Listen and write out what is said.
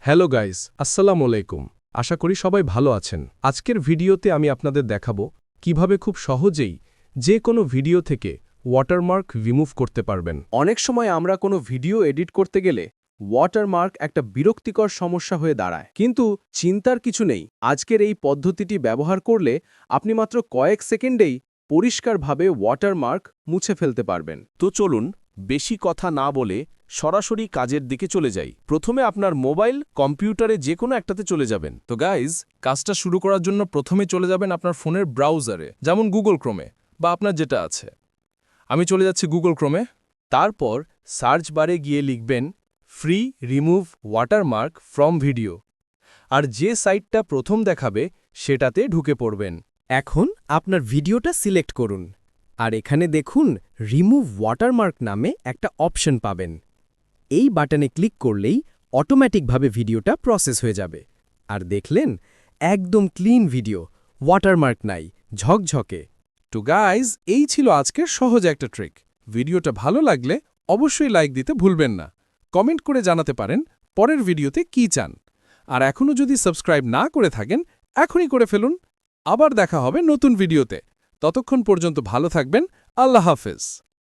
Hello guys, আসসালামু আলাইকুম। আশা করি সবাই ভালো আছেন। আজকের ভিডিওতে আমি আপনাদের দেখাবো কিভাবে খুব সহজেই যে কোনো ভিডিও থেকে ওয়াটারমার্ক রিমুভ করতে পারবেন। অনেক সময় আমরা কোনো ভিডিও এডিট করতে গেলে ওয়াটারমার্ক একটা বিরক্তিকর সমস্যা হয়ে দাঁড়ায়, কিন্তু চিন্তার কিছু নেই। আজকের এই পদ্ধতিটি ব্যবহার করলে আপনি মাত্র কয়েক সেকেন্ডেই পরিষ্কারভাবে ওয়াটারমার্ক মুছে ফেলতে পারবেন। তো চলুন বেশি কথা না বলে সরাসরি কাজের দিকে চলে যাই। প্রথমে আপনার মোবাইল কম্পিউটারে যে কোনো একটাতে চলে যাবেন। তো গাইজ, কাজটা শুরু করার জন্য প্রথমে চলে যাবেন আপনার ফোনের ব্রাউজারে, যেমন গুগল ক্রোমে বা আপনার যেটা আছে। আমি চলে যাচ্ছি গুগল ক্রোমে। তারপর সার্চ বারে গিয়ে লিখবেন free remove watermark from video, আর যে সাইটটা প্রথম দেখাবে সেটাতে ঢুকে পড়বেন। এখন আপনার ভিডিওটা সিলেক্ট করুন, আর এখানে দেখুন রিমুভ ওয়াটারমার্ক নামে একটা অপশন পাবেন। এই বাটনে ক্লিক করলেই অটোমেটিকভাবে ভিডিওটা প্রসেস হয়ে যাবে। আর দেখলেন, একদম ক্লিন ভিডিও, ওয়াটারমার্ক নাই, ঝকঝকে। তো গাইজ, এই ছিল আজকের সহজ একটা ট্রিক। ভিডিওটা ভালো লাগলে অবশ্যই লাইক দিতে ভুলবেন না। কমেন্ট করে জানাতে পারেন পরের ভিডিওতে কি চান। আর এখনও যদি সাবস্ক্রাইব না করে থাকেন, এখনই করে ফেলুন। আবার দেখা হবে নতুন ভিডিওতে। ততক্ষণ পর্যন্ত ভালো থাকবেন। আল্লাহ হাফেজ।